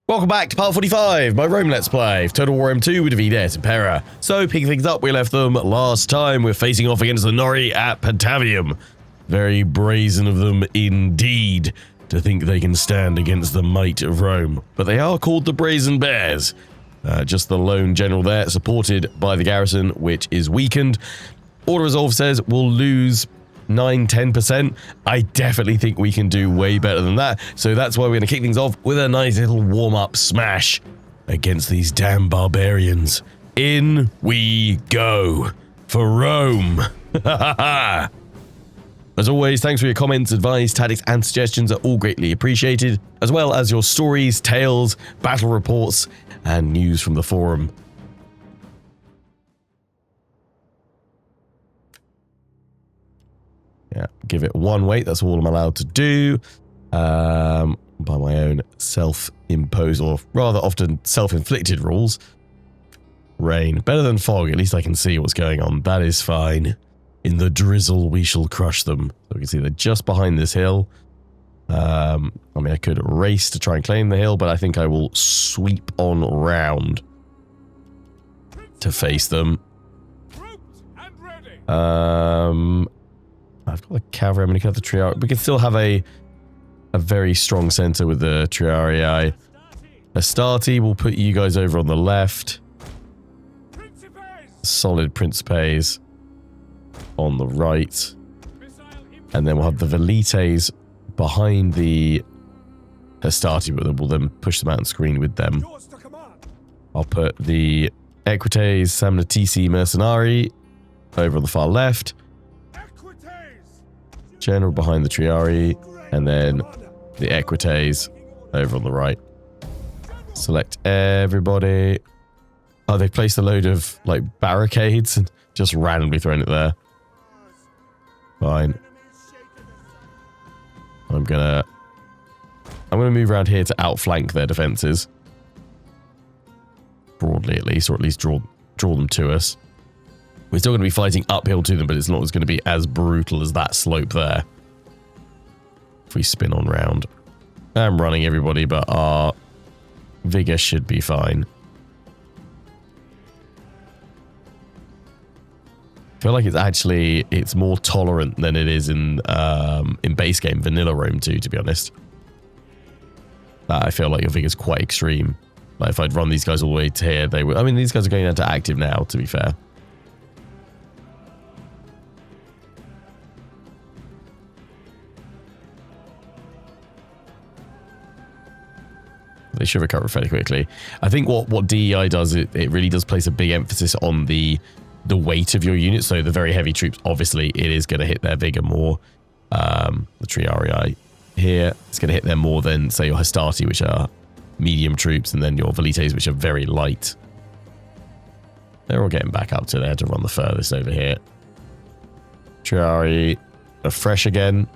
Welcome back to part 45, my Rome Let's Play, Total War M2 with Impera. So, picking things up, we left them last time. We're facing off against the Nori at Pavium. Very brazen of them indeed, to think they can stand against the might of Rome. But they are called the Brazen Bears. Just the lone general there, supported by the garrison, which is weakened. Order Resolve says we'll lose 9-10%. I definitely think we can do way better than that, so that's why we're going to kick things off with a nice little warm-up smash against these damn barbarians. In we go for Rome. As always, thanks for your comments, advice, tactics and suggestions are all greatly appreciated, as well as your stories, tales, battle reports and news from the forum. Yeah, give it one weight. That's all I'm allowed to do. By my own self-imposed, or rather often self-inflicted rules. Rain. Better than fog. At least I can see what's going on. That is fine. In the drizzle, we shall crush them. So we can see they're just behind this hill. I mean, I could race to try and claim the hill, but I think I will sweep on round to face them. I've got the cavalry. I'm going to cut the Triarii. We can still have a very strong center with the Triarii. Astarte will put you guys over on the left. Solid Principes on the right. And then we'll have the Velites behind the Astarte, but we'll then push them out and screen with them. I'll put the Equites, Samnitici Mercenari over on the far left. General behind the Triarii, and then the Equites over on the right. Select everybody. Oh, they've placed a load of like barricades and just randomly thrown it there. Fine. I'm gonna move around here to outflank their defenses. Broadly at least, or at least draw them to us. We're still going to be fighting uphill to them, but it's not going to be as brutal as that slope there. If we spin on round. I'm running everybody, but our vigor should be fine. I feel like it's more tolerant than it is in base game vanilla Rome 2, to be honest. I feel like your vigor's quite extreme. Like if I'd run these guys all the way to here, they would. I mean, these guys are going into active now, to be fair. They should recover fairly quickly. I think what DEI does, it really does place a big emphasis on the weight of your unit. So the very heavy troops, obviously, it is going to hit their vigor more. The Triarii here, it's going to hit them more than, say, your Hastati, which are medium troops, and then your Velites, which are very light. They're all getting back up to there to run the furthest over here. Triarii are fresh again.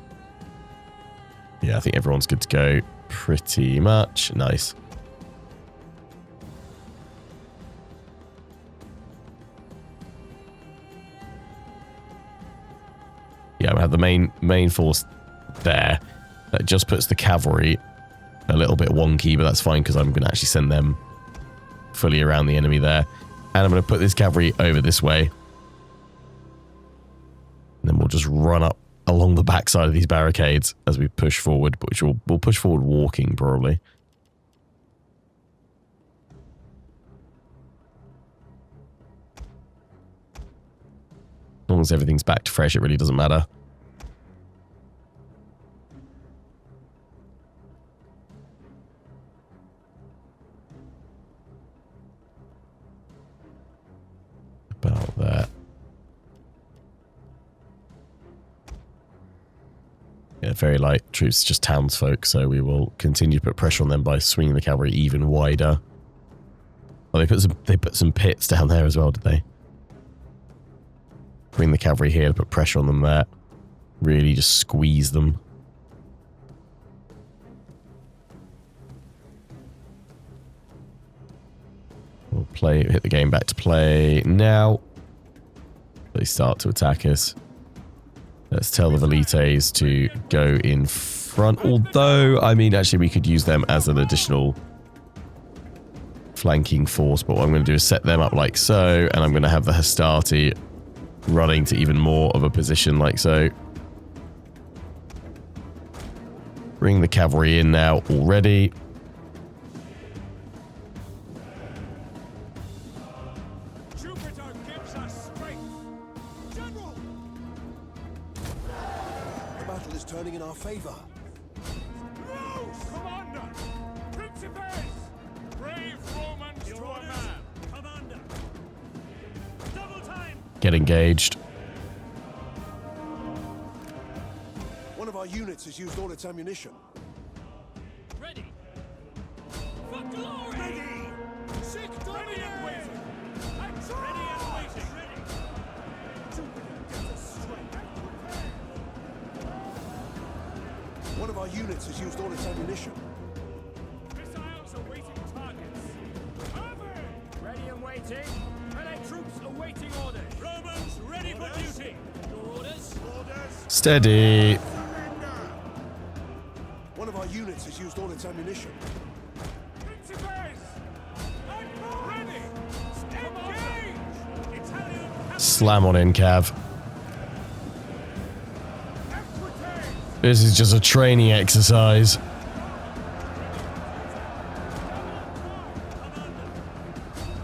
Yeah, I think everyone's good to go. Pretty much. Nice. Yeah, we have the main force there. That just puts the cavalry a little bit wonky, but that's fine because I'm going to actually send them fully around the enemy there. And I'm going to put this cavalry over this way. And then we'll just run up along the backside of these barricades as we push forward, which we'll push forward walking probably. As long as everything's back to fresh, it really doesn't matter. About that. Yeah, very light troops, just townsfolk, so we will continue to put pressure on them by swinging the cavalry even wider. Oh, they put some pits down there as well, did they? Bring the cavalry here to put pressure on them there. Really just squeeze them. We'll hit the game back to play now. They start to attack us. Let's tell the Velites to go in front. Although, I mean, actually, we could use them as an additional flanking force, but what I'm going to do is set them up like so, and I'm going to have the Hastati running to even more of a position like so. Bring the cavalry in now already. Jupiter gives us strength. General! The battle is turning in our favor. Rose! Commander! Principes! Brave Romans to a man! Commander! Double time! Get engaged. One of our units has used all its ammunition. Ready. For glory! Ready! Sick Ready and waiting. Ready and waiting. Ready. Jupiter gives us strength. One of our units has used all its ammunition. Missiles awaiting targets. Over. Ready and waiting. Allied troops awaiting orders. Romans ready for duty. Your orders. Orders. Steady. One of our units has used all its ammunition. Principes. Ready. Engage. Italian Slam on in, Cav. This is just a training exercise. Fire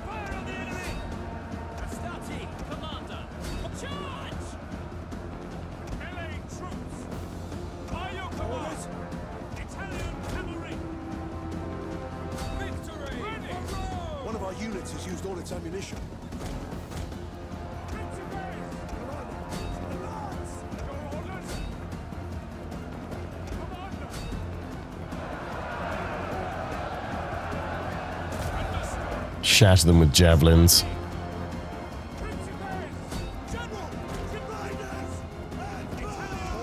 on the enemy. Hastati, commander. Charge. Melee troops. By your command. Italian cavalry. Victory. Ready. One of our units has used all its ammunition. Shatter them with javelins.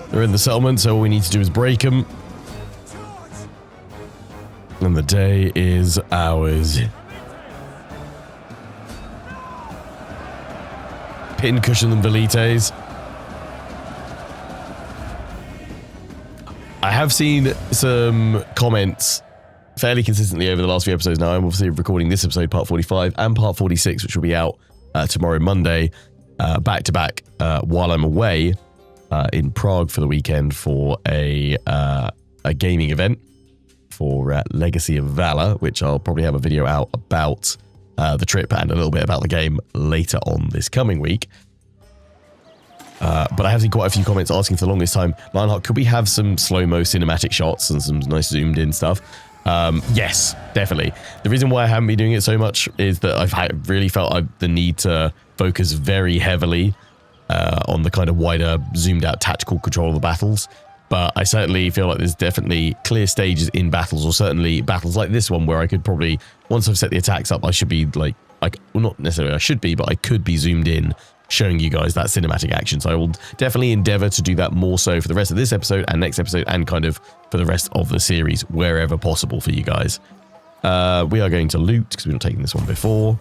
They're in the settlement, so all we need to do is break them. And the day is ours. Pincushion them velites. I have seen some comments fairly consistently over the last few episodes. Now I'm obviously recording this episode, part 45, and part 46, which will be out tomorrow, Monday, back to back, while I'm away in Prague for the weekend for a gaming event for Legacy of Valor, which I'll probably have a video out about the trip and a little bit about the game later on this coming week. But I have seen quite a few comments asking for the longest time, Lionheart, could we have some slow-mo cinematic shots and some nice zoomed-in stuff? Yes, definitely. The reason why I haven't been doing it so much is that I've really felt the need to focus very heavily on the kind of wider, zoomed-out tactical control of the battles. But I certainly feel like there's definitely clear stages in battles, or certainly battles like this one, where I could probably, once I've set the attacks up, I should be like, well, not necessarily I should be, but I could be zoomed in, showing you guys that cinematic action. So I will definitely endeavor to do that more so for the rest of this episode and next episode, and kind of for the rest of the series, wherever possible for you guys. We are going to loot, because we've not taken this one before.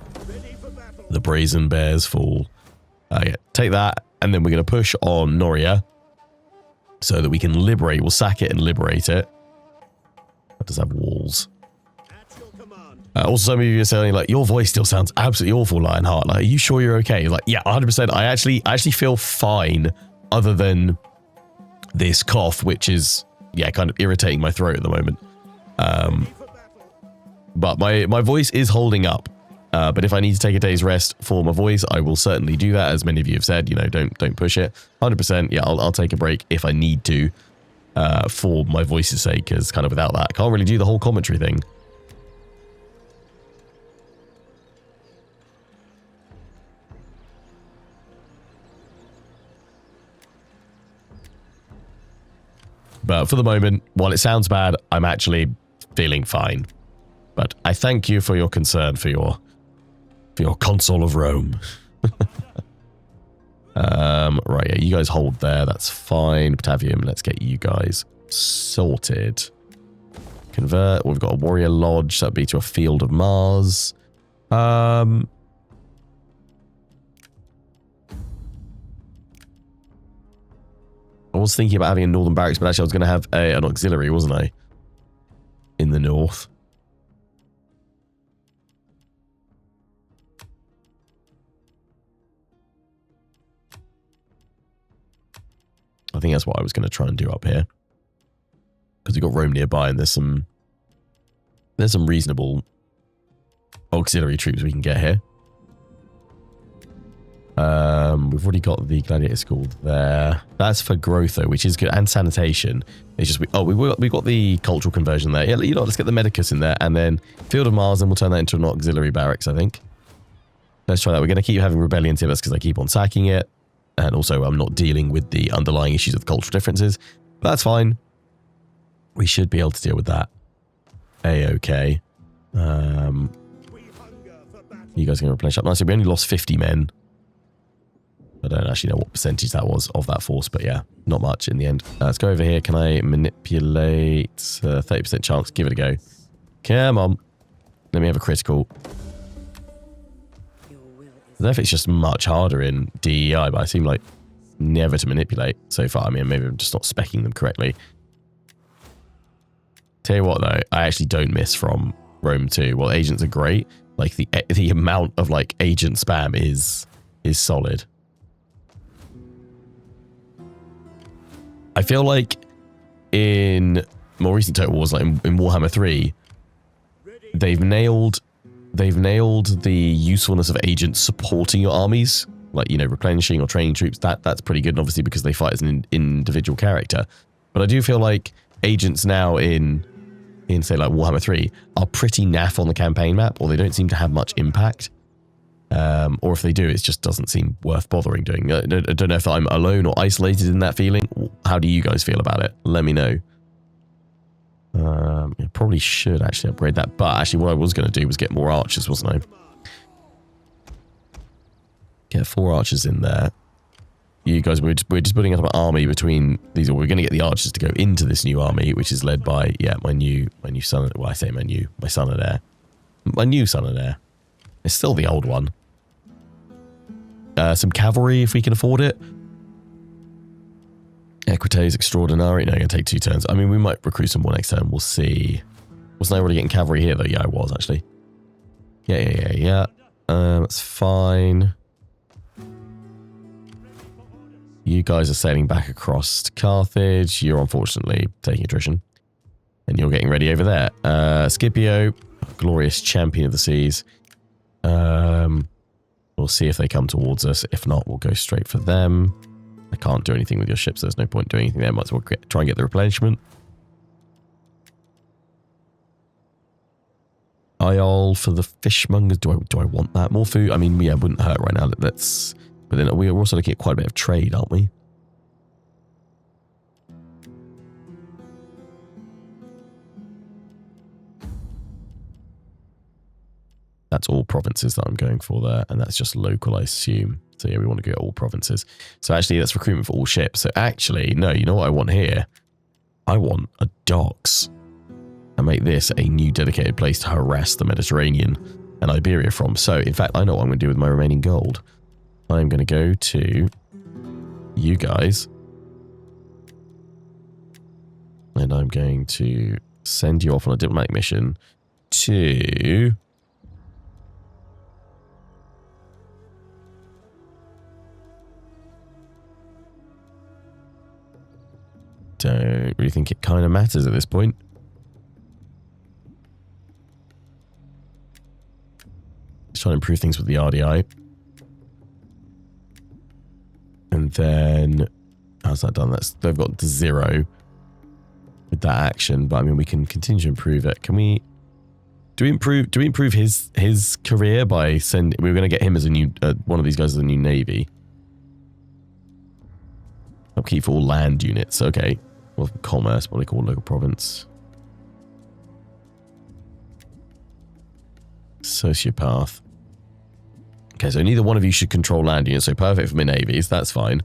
The Brazen Bears Fall. Yeah, take that, and then we're going to push on Noria, so that we can liberate. We'll sack it and liberate it. That does have walls. Also, some of you are saying, like, your voice still sounds absolutely awful, Lionheart. Like, are you sure you're okay? Like, yeah, 100%. I actually feel fine, other than this cough, which is, yeah, kind of irritating my throat at the moment. But my voice is holding up. But if I need to take a day's rest for my voice, I will certainly do that. As many of you have said, you know, don't push it. 100%. Yeah, I'll take a break if I need to, for my voice's sake, because kind of without that, I can't really do the whole commentary thing. But for the moment, while it sounds bad, I'm actually feeling fine. But I thank you for your concern for your console of Rome. Right, yeah, you guys hold there. That's fine. Pavium, let's get you guys sorted. Convert. We've got a warrior lodge. That'd be to a field of Mars. I was thinking about having a northern barracks, but actually I was going to have an auxiliary, wasn't I? In the north. I think that's what I was going to try and do up here. Because we've got Rome nearby and there's some reasonable auxiliary troops we can get here. We've already got the Gladiator School there. That's for growth though, which is good, and sanitation. It's just we got the cultural conversion there. Yeah, you know, let's get the Medicus in there, and then Field of Mars, and we'll turn that into an auxiliary barracks. I think. Let's try that. We're going to keep having rebellion timbers because I keep on sacking it, and also I'm not dealing with the underlying issues of the cultural differences. But that's fine. We should be able to deal with that. A-okay. You guys are going to replenish up nicely. We only lost 50 men. I don't actually know what percentage that was of that force, but yeah, not much in the end. Let's go over here. Can I manipulate 30% chance? Give it a go. Come on. Let me have a critical. I don't know if it's just much harder in DEI, but I seem like never to manipulate so far. I mean, maybe I'm just not speccing them correctly. Tell you what, though, I actually don't miss from Rome 2. Well, agents are great. Like, the amount of, like, agent spam is solid. I feel like in more recent Total Wars, like in Warhammer 3, they've nailed the usefulness of agents supporting your armies, like, you know, replenishing or training troops. That's pretty good, obviously, because they fight as an individual character. But I do feel like agents now in say like Warhammer 3 are pretty naff on the campaign map, or they don't seem to have much impact. Or if they do, it just doesn't seem worth bothering doing. I don't know if I'm alone or isolated in that feeling. How do you guys feel about it? Let me know. I probably should actually upgrade that. But actually what I was going to do was get more archers, wasn't I? Get 4 archers in there. You guys, we're just putting up an army between these. Or we're going to get the archers to go into this new army, which is led by, yeah, my new son. Well, I say my son and heir. My new son and heir. It's still the old one. Some cavalry, if we can afford it. Equites Extraordinary. No, I'm going to take 2 turns. I mean, we might recruit some more next turn. We'll see. Wasn't I already getting cavalry here, though? Yeah, I was, actually. Yeah. That's fine. You guys are sailing back across to Carthage. You're unfortunately taking attrition. And you're getting ready over there. Scipio, glorious champion of the seas. We'll see if they come towards us. If not, we'll go straight for them. I can't do anything with your ships. There's no point doing anything there. Might as well try and get the replenishment. Iol for the fishmongers. Do I want that? More food? I mean, yeah, it wouldn't hurt right now. But then we're also looking at quite a bit of trade, aren't we? That's all provinces that I'm going for there, and that's just local, I assume. So yeah, we want to get all provinces. So actually, that's recruitment for all ships. So actually, no, you know what I want here? I want a docks. And make this a new dedicated place to harass the Mediterranean and Iberia from. So, in fact, I know what I'm going to do with my remaining gold. I'm going to go to you guys. And I'm going to send you off on a diplomatic mission to... Don't really think it kind of matters at this point. Let's try and improve things with the RDI. And then, how's that done? They've got to 0 with that action, but I mean, we can continue to improve it. Can we? Do we improve his career by sending? We're going to get him as a new one of these guys as a new navy. Upkeep for all land units. Okay. Well, commerce, what they call local province. Sociopath. Okay, so neither one of you should control land units, so perfect for my navies, that's fine.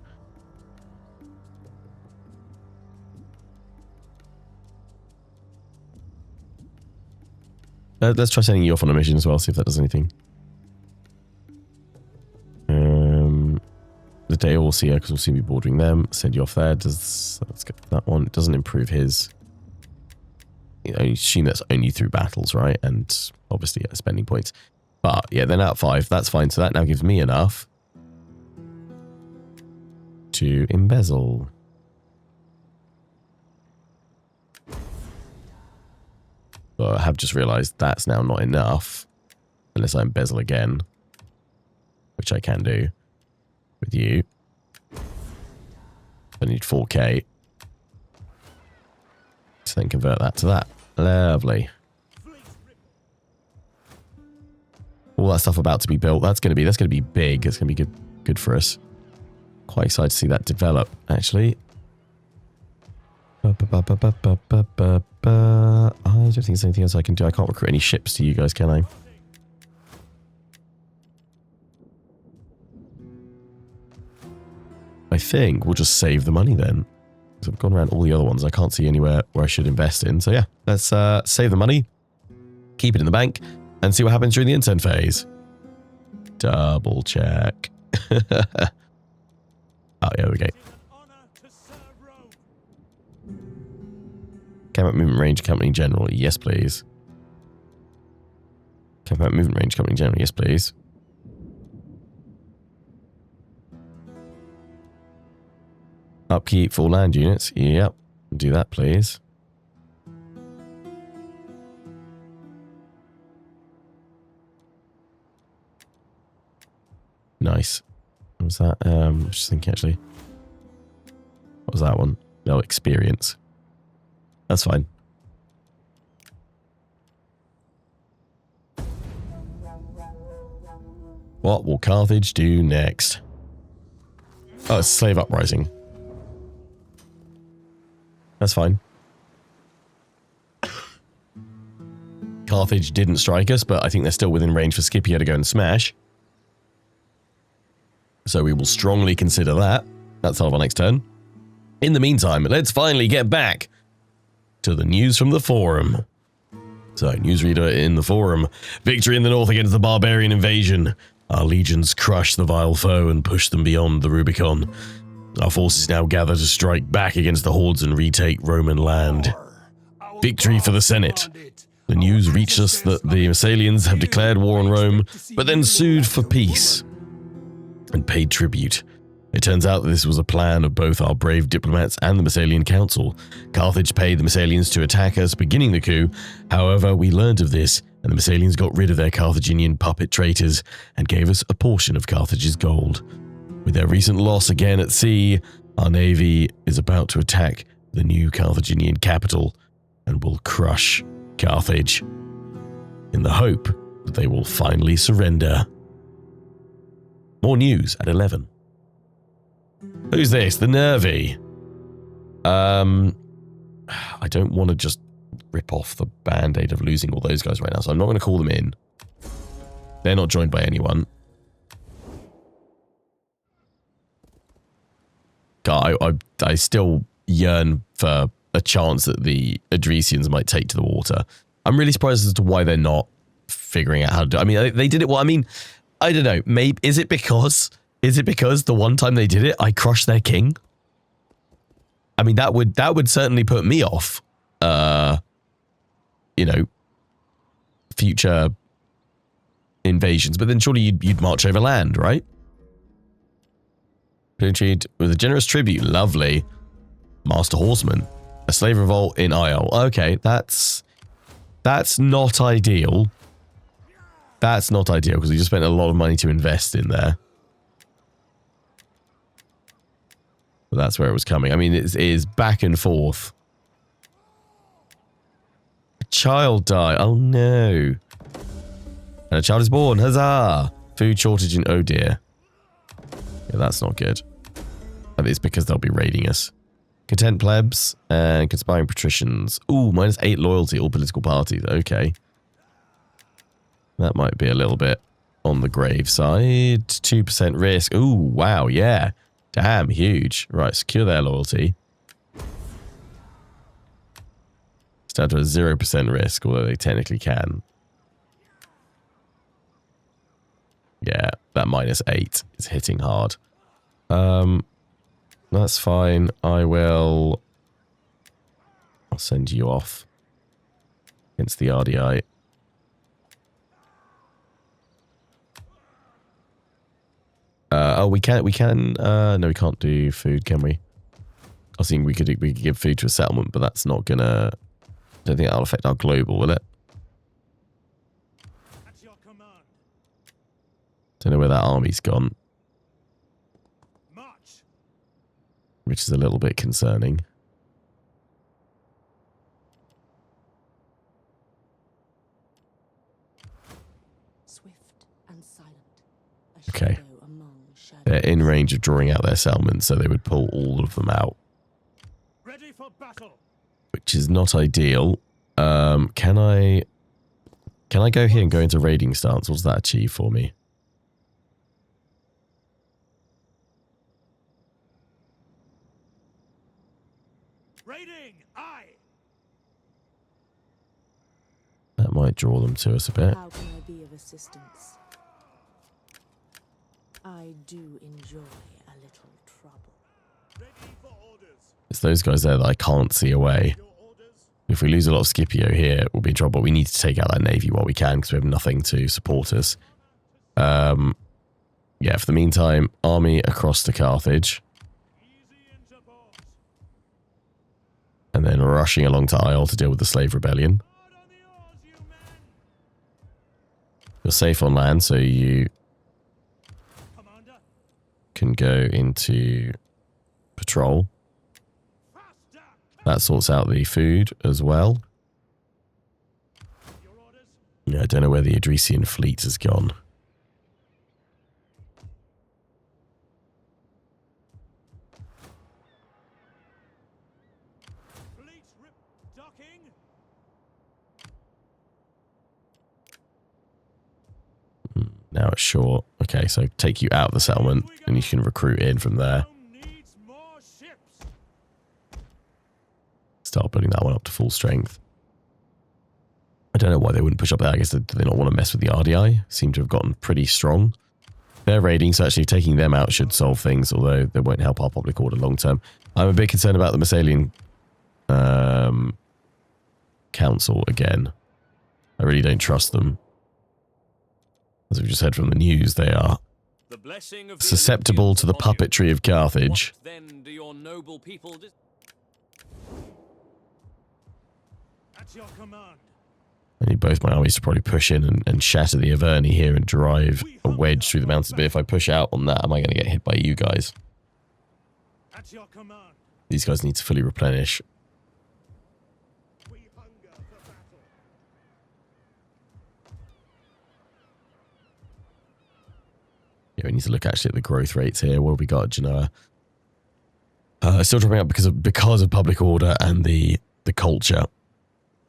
Let's try sending you off on a mission as well, see if that does anything. The day we'll see her, because we'll soon be bordering them. Send you off there. Let's get that one. It doesn't improve his... I assume that's only through battles, right? And obviously, yeah, spending points. But yeah, then out 5, that's fine. So that now gives me enough to embezzle. But I have just realised that's now not enough. Unless I embezzle again. Which I can do. With you. I need 4k. So then convert that to that. Lovely. All that stuff about to be built. That's gonna be big. That's gonna be good for us. Quite excited to see that develop, actually. I don't think there's anything else I can do. I can't recruit any ships to you guys, can I? I think we'll just save the money then. So I've gone around all the other ones. I can't see anywhere where I should invest in. So yeah, let's save the money, keep it in the bank, and see what happens during the intern phase. Double check. Oh, yeah, we go. Camp out movement range, company general. Yes, please. Camp out movement range, company general. Yes, please. Upkeep for land units. Yep. Do that, please. Nice. What was that? I was just thinking, actually. What was that one? No, experience. That's fine. What will Carthage do next? Oh, it's slave uprising. That's fine. Carthage didn't strike us, but I think they're still within range for Scipio to go and smash. So we will strongly consider that. That's our next turn. In the meantime, let's finally get back to the news from the forum. So, newsreader in the forum. Victory in the north against the barbarian invasion. Our legions crushed the vile foe and pushed them beyond the Rubicon. Our forces now gather to strike back against the hordes and retake Roman land. Victory for the Senate. The news reached us that the Massalians have declared war on Rome, but then sued for peace and paid tribute. It turns out that this was a plan of both our brave diplomats and the Massalian Council. Carthage paid the Massalians to attack us, beginning the coup. However, we learned of this, and the Massalians got rid of their Carthaginian puppet traitors and gave us a portion of Carthage's gold. With their recent loss again at sea, our navy is about to attack the new Carthaginian capital and will crush Carthage in the hope that they will finally surrender. More news at 11. Who's this? The Nervy. I don't want to just rip off the band-aid of losing all those guys right now, so I'm not going to call them in. They're not joined by anyone. God, I still yearn for a chance that the Adresians might take to the water. I'm really surprised as to why they're not figuring out how to do it. I mean, they did it. Well, I mean, I don't know. Maybe is it because the one time they did it, I crushed their king? I mean, that would certainly put me off. You know, future invasions. But then surely you'd march over land, right? With a generous tribute. Lovely. Master Horseman. A slave revolt in Isle. Okay, that's not ideal. That's not ideal because we just spent a lot of money to invest in there. But that's where it was coming. I mean, it is back and forth. A child died. Oh no. And a child is born. Huzzah. Food shortage in oh dear. Yeah, that's not good. And it's because they'll be raiding us. Content plebs and conspiring patricians. Ooh, -8 loyalty, all political parties. Okay. That might be a little bit on the grave side. 2% risk. Ooh, wow, yeah. Damn, huge. Right, secure their loyalty. It's down to a 0% risk, although they technically can. Yeah, that -8 is hitting hard. That's fine. I'll send you off against the RDI. Oh, we can, no, we can't do food, can we? I was thinking we could give food to a settlement, but that's not gonna Don't think that'll affect our global, will it? At your command. Don't know where that army's gone, March. which is a little bit concerning. Swift and silent. Okay. Shadow among shadows. They're in range of drawing out their settlements, so they would pull all of them out, Ready for battle. which is not ideal. Can I go here and go into raiding stance? What does that achieve for me? Raiding. Aye. That might draw them to us a bit. How can I be of assistance? I do enjoy a little trouble. Ready for orders. It's those guys there that I can't see away. Your orders. If we lose a lot of Scipio here, we'll be in trouble. But we need to take out that navy while we can because we have nothing to support us. Yeah, for the meantime, army across to Carthage. Easy into port. And then rushing along to Isle to deal with the slave rebellion. Hard on the oars, you men. You're safe on land, so you Commander. can go into patrol. Faster. That sorts out the food as well. Your orders. Yeah, I don't know where the Idrisian fleet has gone. Fleet docking. Now it's short. Okay, so take you out of the settlement and you can recruit in from there. Rome needs more ships. Start putting that one up to full strength. I don't know why they wouldn't push up there. I guess do they not want to mess with the RDI? Seem to have gotten pretty strong. Their raiding, so actually taking them out should solve things, although they won't help our public order long term. I'm a bit concerned about the Massalian council again. I really don't trust them. As we've just heard from the news, they are The blessing of the susceptible Olympians to the upon you. puppetry of Carthage. What then do your noble people At your command. I need both my armies to probably push in and shatter the Averni here and drive a wedge through the mountains. But if I push out on that, am I going to get hit by you guys? At your command. These guys need to fully replenish. We hunger for battle. Yeah, we need to look actually at the growth rates here. What have we got at Genoa? Still dropping out because of public order and the culture.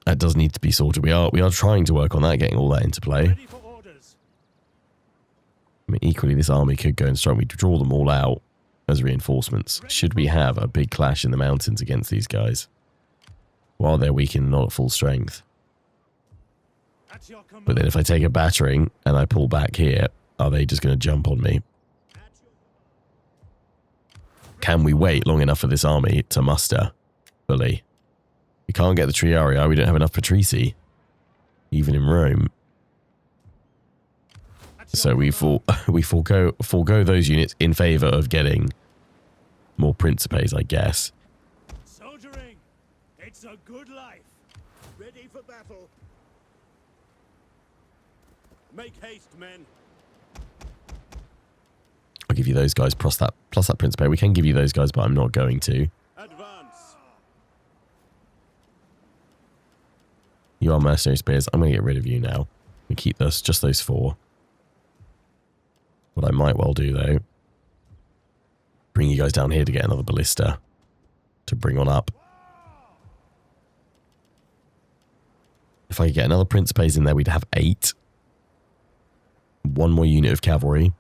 That does need to be sorted. We are trying to work on that, getting all that into play. Ready for orders. I mean, equally, this army could go and strike. We draw them all out as reinforcements. Should we have a big clash in the mountains against these guys while they're weak and not at full strength? At your command. But then if I take a battering and I pull back here, are they just going to jump on me? Can we wait long enough for this army to muster fully? We can't get the Triarii. We don't have enough patrici, even in Rome. So we forego those units in favour of getting more Principes, I guess. Soldiering. It's a good life. Ready for battle. Make haste, men. I'll give you those guys plus that Principe. We can give you those guys, but I'm not going to. Advance. You are mercenary spears. I'm going to get rid of you now. We keep just those 4. What I might well do, though, bring you guys down here to get another ballista to bring on up. If I could get another Principes in there, we'd have 8. 1 more unit of cavalry.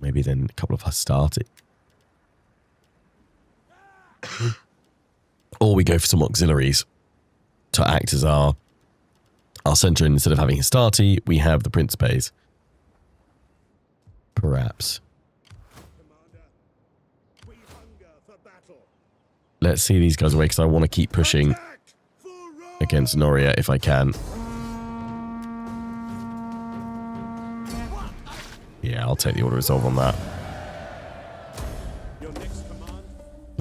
Maybe then a couple of us start it. Or we go for some auxiliaries to act as our centre, and instead of having Hastati, we have the Principes. Perhaps. Commander. We hunger for battle. Let's see these guys away, because I want to keep pushing Attack for Rome. against Noria if I can. Yeah, I'll take the order resolve on that. Your next command.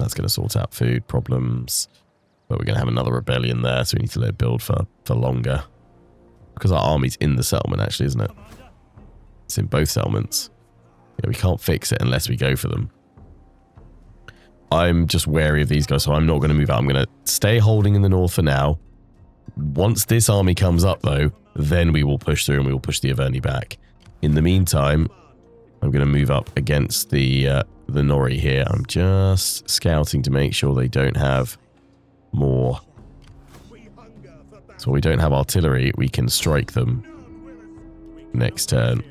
That's going to sort out food problems. But we're going to have another rebellion there, so we need to let it build for longer. Because our army's in the settlement, actually, isn't it? It's in both settlements. Yeah, we can't fix it unless we go for them. I'm just wary of these guys, so I'm not going to move out. I'm going to stay holding in the north for now. Once this army comes up, though, then we will push through and we will push the Averni back. In the meantime, I'm going to move up against the Nori here. I'm just scouting to make sure they don't have more. So we don't have artillery. We can strike them next turn.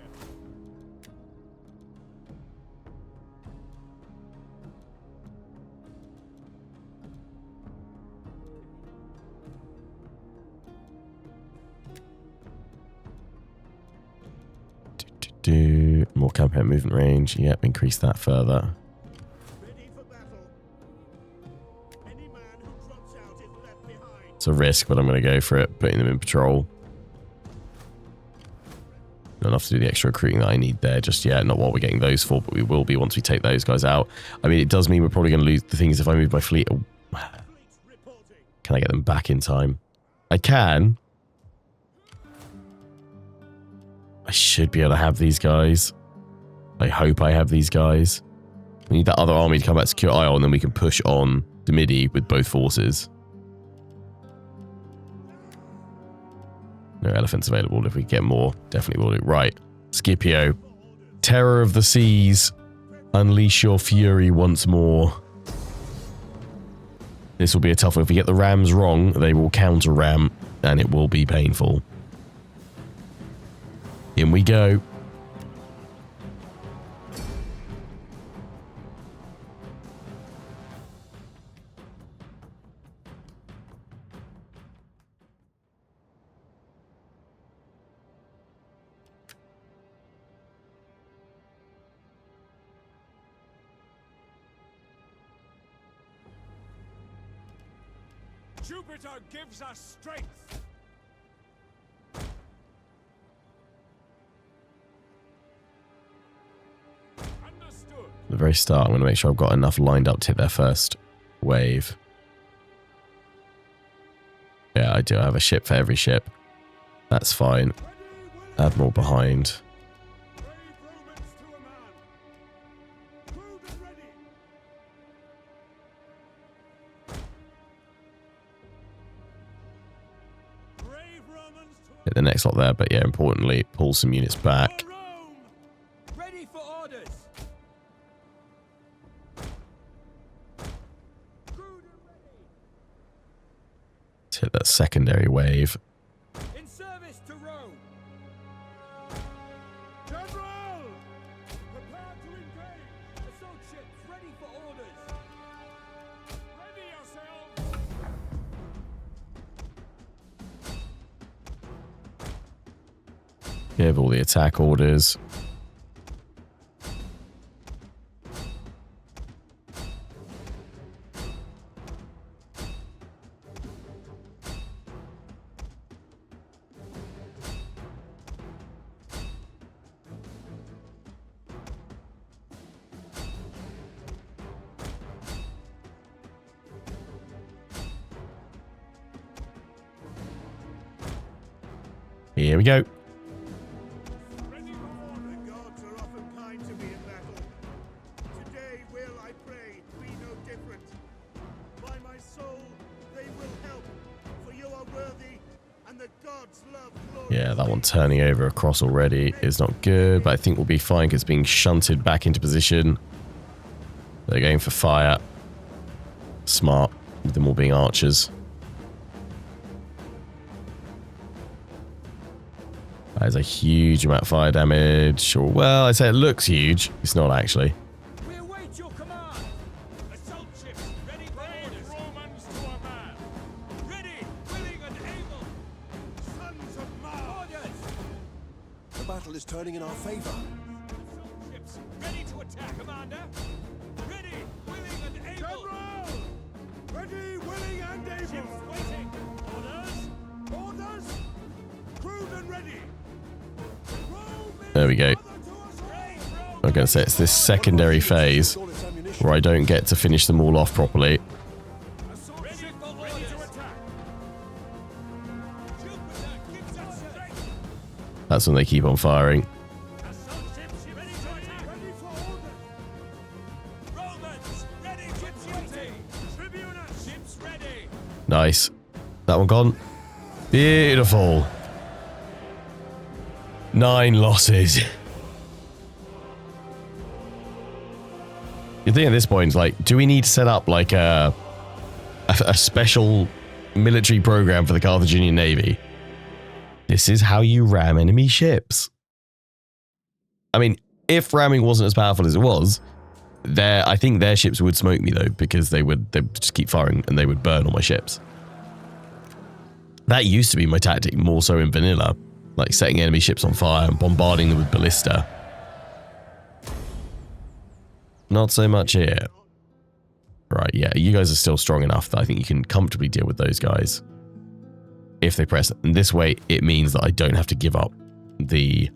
Do more campaign movement range. Yep, increase that further. It's a risk, but I'm going to go for it, putting them in patrol. Not enough to do the extra recruiting that I need there just yet. Not what we're getting those for, but we will be once we take those guys out. I mean, it does mean we're probably going to lose. The thing is, if I move my fleet... Can I get them back in time? I can. I should be able to have these guys. I hope I have these guys. We need that other army to come back to secure Isle, and then we can push on the Midi with both forces. No elephants available. If we get more, definitely will do. Right. Scipio. Terror of the seas. Unleash your fury once more. This will be a tough one. If we get the rams wrong, they will counter ram, and it will be painful. In we go. Jupiter gives us strength. Understood. At the very start, I'm going to make sure I've got enough lined up to hit their first wave. Yeah, I do. I have a ship for every ship. That's fine. Admiral behind. Hit the next lot there, but yeah, importantly, pull some units back. Ready for orders. Let's hit that secondary wave. In service to Rome. General! Prepare to engage! Assault ships ready for orders. Ready yourselves! Give all the attack orders. Here we go. Ready for war. The gods are often kind to me in battle. Today will, I pray, be no different. By my soul, they will help, for you are worthy, and the gods love glory. Yeah, that one turning over across already is not good, but I think we'll be fine because it's being shunted back into position. They're going for fire. Smart, with them all being archers. That is a huge amount of fire damage. Or, well, I'd say it looks huge. It's not actually. We await your command. Assault ships ready for orders. Romans to a man. Ready, willing, and able. Sons of Mars. Orders. The battle is turning in our favor. Assault ships ready to attack, Commander. Ready, willing, and able. General! Ready, willing, and able. Ships waiting. Orders. Orders. Crewed and ready. There we go. I'm going to say it's this secondary phase. All its ammunition. where I don't get to finish them all off properly. That's when they keep on firing. Nice. That one gone. Beautiful. 9 losses. You think at this point, like, do we need to set up like a special military program for the Carthaginian Navy? This is how you ram enemy ships. I mean, if ramming wasn't as powerful as it was, I think their ships would smoke me though, because they would just keep firing and they would burn all my ships. That used to be my tactic, more so in vanilla, like setting enemy ships on fire and bombarding them with ballista. Not so much here. Right, yeah, you guys are still strong enough that I think you can comfortably deal with those guys. If they press. And this way, it means that I don't have to give up the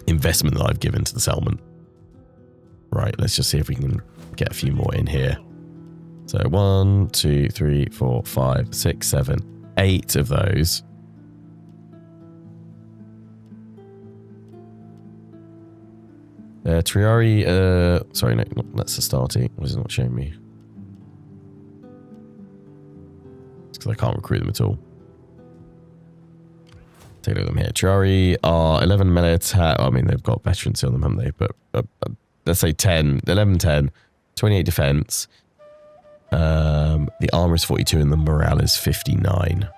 investment that I've given to the settlement. Right, let's just see if we can get a few more in here. So 1, 2, 3, 4, 5, 6, 7, 8 of those. Triari, sorry, no, that's Astarte. What is it not showing me? It's because I can't recruit them at all. Take a look at them here. Triari are 11 melee attack. I mean, they've got veterans on them, haven't they? But let's say 10, 11, 10, 28 defense. The armor is 42 and the morale is 59.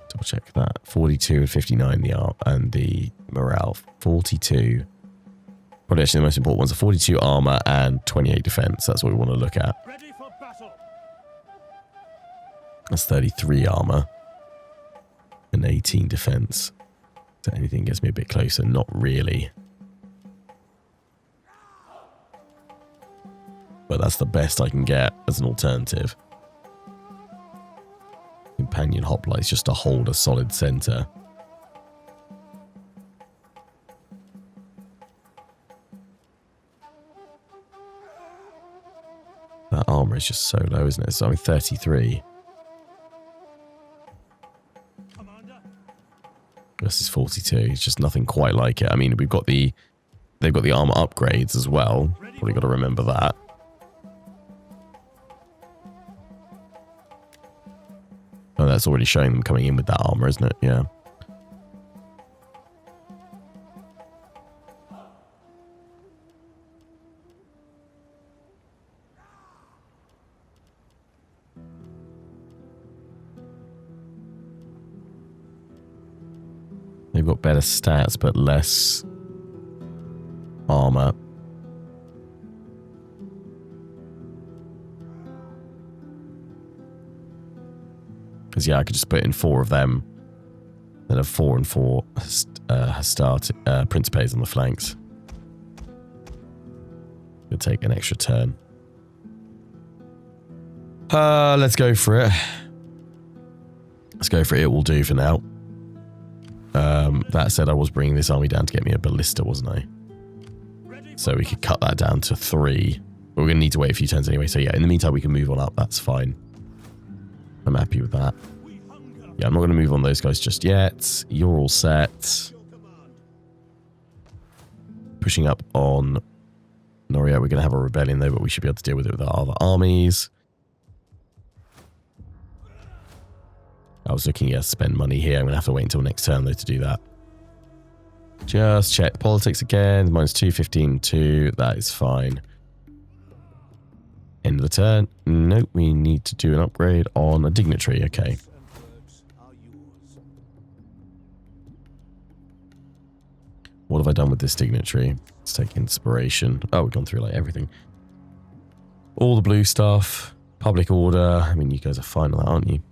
Double check that. 42 and 59 the arm and the morale. 42. Probably actually the most important ones are 42 armor and 28 defense. That's what we want to look at. Ready for battle. That's 33 armor and 18 defense. So anything gets me a bit closer? Not really. But that's the best I can get as an alternative. Companion hoplites just to hold a solid center. That armor is just so low, isn't it? It's only 33. This is 42. It's just nothing quite like it. I mean, they've got the armor upgrades as well. Probably got to remember that. Oh, that's already showing them coming in with that armor, isn't it? Yeah. They've got better stats, but less armor. Because, yeah, I could just put in 4 of them. Then have 4 and 4 Principes on the flanks. It'll take an extra turn. Let's go for it. Let's go for it. It will do for now. That said, I was bringing this army down to get me a ballista, wasn't I? So we could cut that down to 3. But we're going to need to wait a few turns anyway. So, yeah, in the meantime, we can move on up. That's fine. I'm happy with that. Yeah, I'm not going to move on those guys just yet. You're all set. Pushing up on Noria. We're going to have a rebellion though, but we should be able to deal with it with our other armies. I was looking to spend money here. I'm going to have to wait until next turn though to do that. Just check the politics again. Minus 2, 15, 2. That is fine. End of the turn. Nope, we need to do an upgrade on a dignitary. Okay. What have I done with this dignitary? Let's take inspiration. Oh, we've gone through like everything. All the blue stuff. Public order. I mean, you guys are fine on that, aren't you?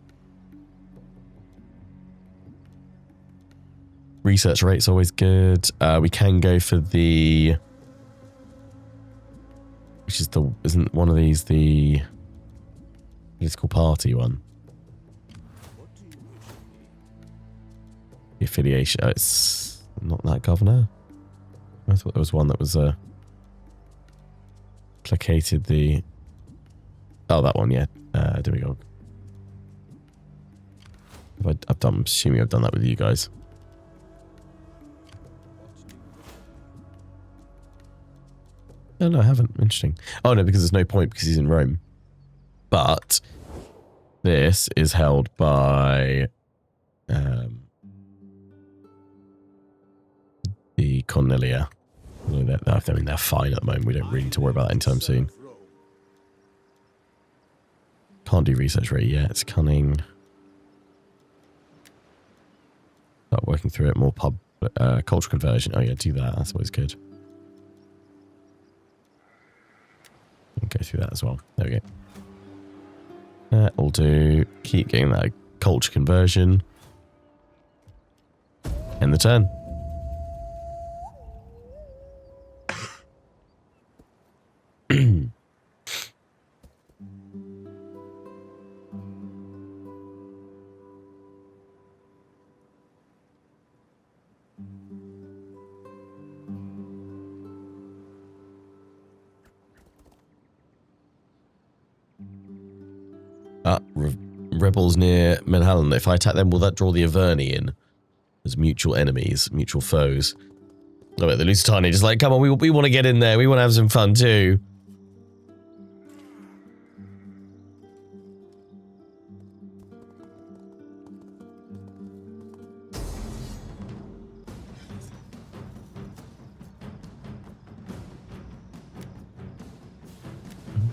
Research rate's always good. We can go for the... Which is the... Isn't one of these the political party one? The affiliation... Oh, it's not that governor. I thought there was one that was placated the... Oh, that one, yeah. Demigod. I'm assuming I've done that with you guys. No, I haven't. Interesting. Oh, no, because there's no point because he's in Rome. But this is held by the Cornelia. I mean, they're fine at the moment. We don't really need to worry about that anytime soon. Can't do research rate yet. It's cunning. Start working through it. More cultural conversion. Oh yeah, do that. That's always good. Go through that as well. There we go. That'll do. Keep getting that culture conversion. End the turn. Rebels near Menhallen. If I attack them, will that draw the Averni in as mutual enemies, mutual foes? Oh, but the Lusitani just like, come on, we want to get in there. We want to have some fun too.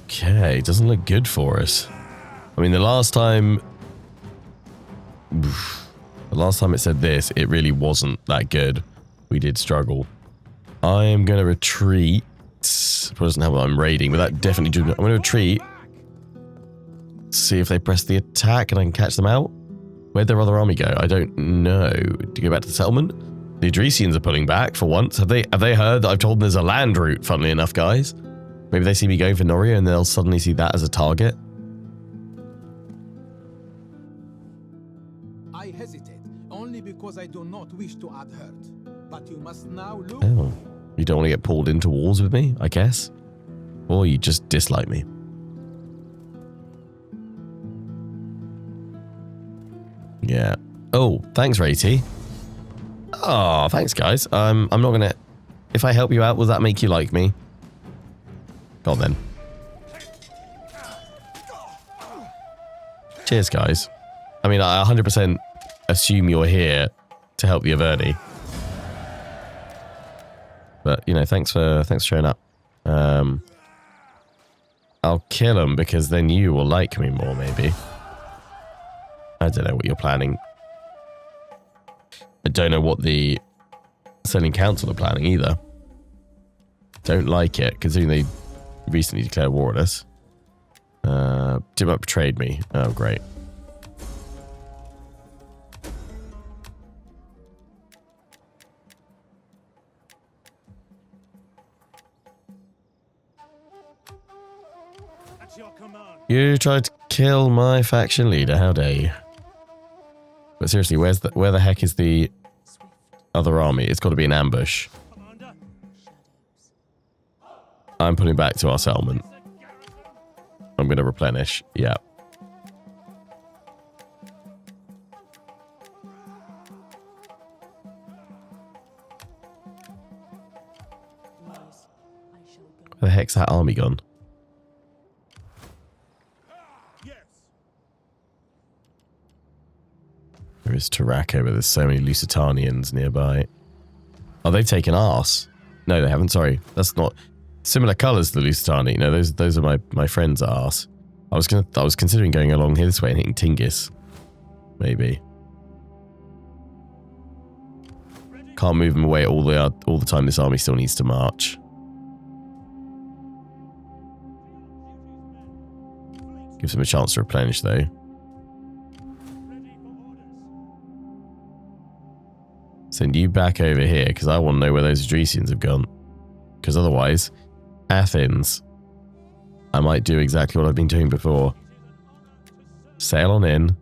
Okay, doesn't look good for us. I mean, the last time it said this, it really wasn't that good. We did struggle. I am going to retreat. It doesn't have what I'm raiding, but that definitely... I'm going to retreat. See if they press the attack and I can catch them out. Where'd their other army go? I don't know. Do you go back to the settlement? The Adresians are pulling back for once. Have they heard that I've told them there's a land route, funnily enough, guys? Maybe they see me going for Noria and they'll suddenly see that as a target. I hesitate only because I do not wish to add hurt. But you must now look. Oh, you don't want to get pulled into wars with me, I guess? Or you just dislike me? Yeah. Oh, thanks, Rati. Oh, thanks, guys. I'm not gonna... If I help you out, will that make you like me? Go on, then. Cheers, guys. I mean, I 100% assume you're here to help the Averni. But, you know, thanks for showing up. I'll kill him because then you will like me more, maybe. I don't know what you're planning. I don't know what the Selling Council are planning either. Don't like it, considering they recently declared war on us. Timbuk betrayed me. Oh, great. At your command. You tried to kill my faction leader. How dare you? But seriously, where the heck is the other army? It's got to be an ambush. Commander. I'm putting back to our settlement. I'm going to replenish. Yeah. Yes, I shall go. Where the heck's that army gone? Yes. There is Tarraco, but there's so many Lusitanians nearby. Oh, they've taken arse. No, they haven't. Sorry. That's not... Similar colours to the Lusitani. No, those are my friends' arse. I was considering going along here this way and hitting Tingis. Maybe. Can't move them away all the time. This army still needs to march. Gives them a chance to replenish, though. Ready for orders. Send you back over here because I want to know where those Adresians have gone. Because otherwise, Athens, I might do exactly what I've been doing before. Sail on in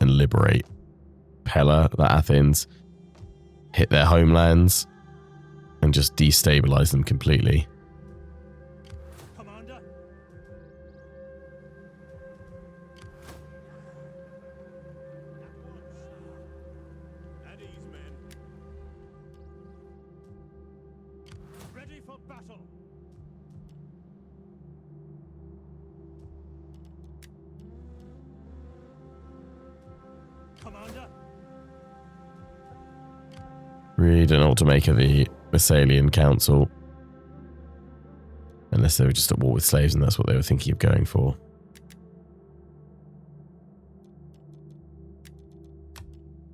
and liberate Pella, the Athens. hit their homelands and just destabilize them completely. Commander. At ease, men. Ready for battle. Commander. Really don't know what to make of the Thessalian Council. Unless they were just at war with slaves and that's what they were thinking of going for.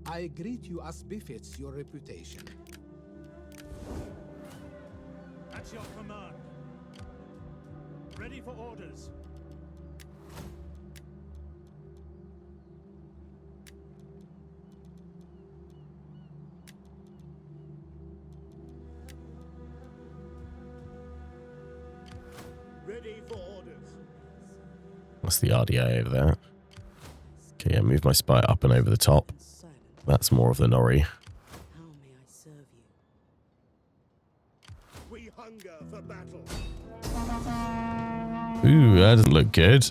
I greet you as befits your reputation. At your command. Ready for orders. Ready for orders. That's the RDA over there. Okay, yeah, move my spy up and over the top. That's more of the Nori. How may I serve you? We hunger for battle. Ooh, that doesn't look good.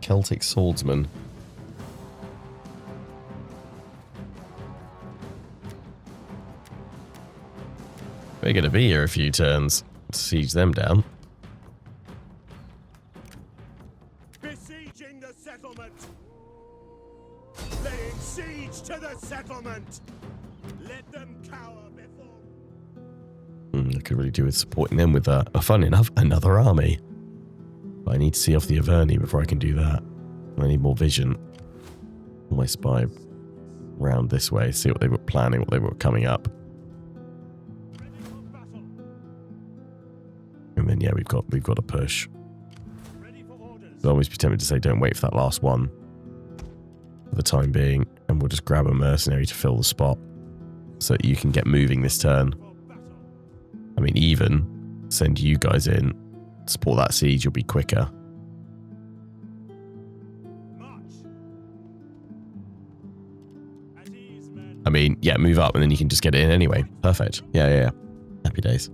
Celtic swordsman. We're going to be here a few turns. Siege them down. Besieging the settlement. Laying siege to the settlement. Let them cower before. I could really do with supporting them with, fun enough, another army. But I need to see off the Averni before I can do that. I need more vision. My spy round this way, see what they were planning, what they were coming up. Ready for battle. And then yeah, we've got to push. Ready for orders. I'd almost be tempted to say don't wait for that last one for the time being, and we'll just grab a mercenary to fill the spot so that you can get moving this turn. For battle. I mean, even send you guys in, support that siege, you'll be quicker. March. At ease, men. I mean, yeah, move up and then you can just get it in anyway. Perfect. Yeah. Happy days.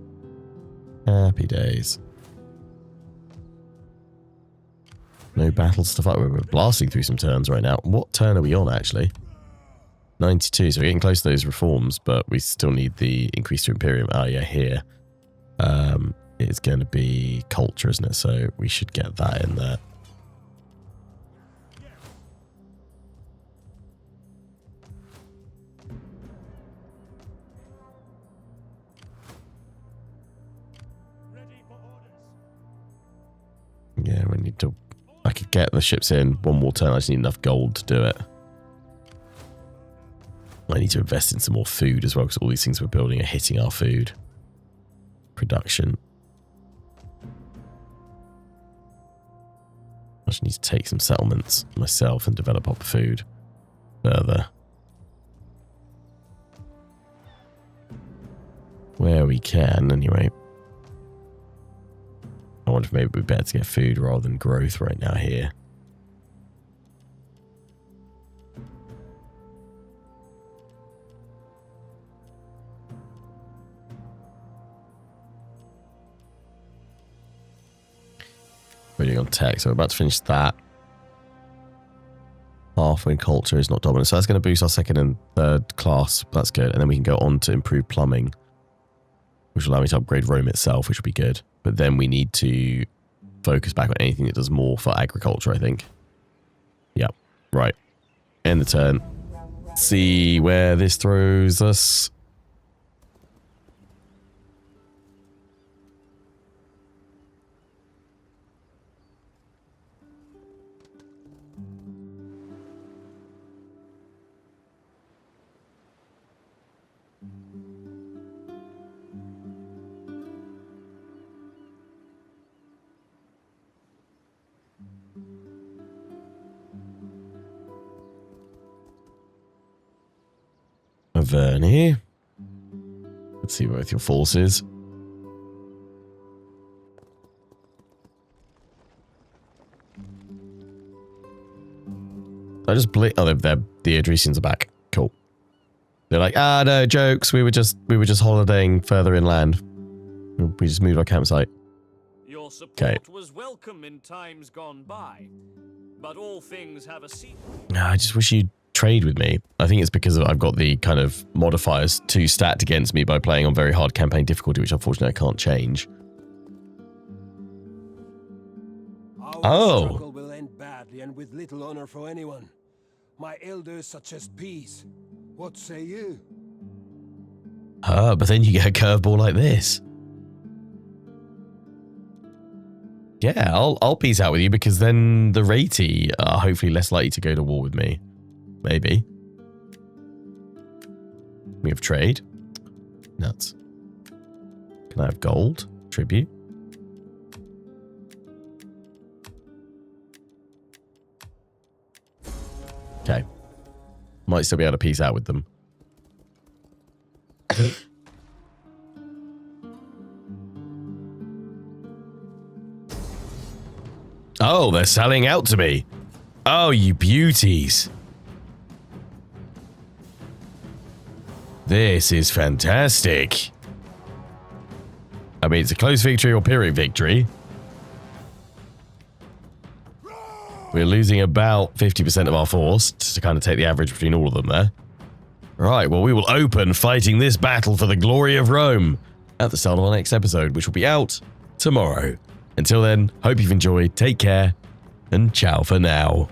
Happy days. No battle stuff like we're blasting through some turns right now. What turn are we on, actually? 92, so we're getting close to those reforms, but we still need the increase to Imperium. Oh, yeah, here. It's going to be culture, isn't it? So we should get that in there. Ready for orders. Yeah, we need to... I could get the ships in one more turn. I just need enough gold to do it. I need to invest in some more food as well, because all these things we're building are hitting our food production. I just need to take some settlements myself and develop up food further. Where we can, anyway. I wonder if maybe we'd better to get food rather than growth right now here. Reading on tech, so we're about to finish that. Halfway culture is not dominant, so that's going to boost our second and third class. That's good, and then we can go on to improve plumbing, which will allow me to upgrade Rome itself, which will be good. But then we need to focus back on anything that does more for agriculture, I think. Yep, right. End the turn. See where this throws us. Averni. Let's see both your forces. I just oh, the Adresians are back. Cool. They're like, ah, no, jokes. We were just holidaying further inland. We just moved our campsite. Your support was welcome in times gone by, but all things have a season. I just wish you'd trade with me. I think it's because I've got the kind of modifiers to stat against me by playing on very hard campaign difficulty, which unfortunately I can't change. Our struggle will end badly and with little honor for anyone. My elders suggest peace. What say you? But then you get a curveball like this. Yeah, I'll peace out with you because then the Raiti are hopefully less likely to go to war with me. Maybe. We have trade. Nuts. Can I have gold? Tribute? Okay. Might still be able to peace out with them. Oh, they're selling out to me. Oh, you beauties. This is fantastic. I mean, it's a close victory or Pyrrhic victory. We're losing about 50% of our force to kind of take the average between all of them there. Right, well, we will open fighting this battle for the glory of Rome at the start of our next episode, which will be out tomorrow. Until then, hope you've enjoyed, take care, and ciao for now.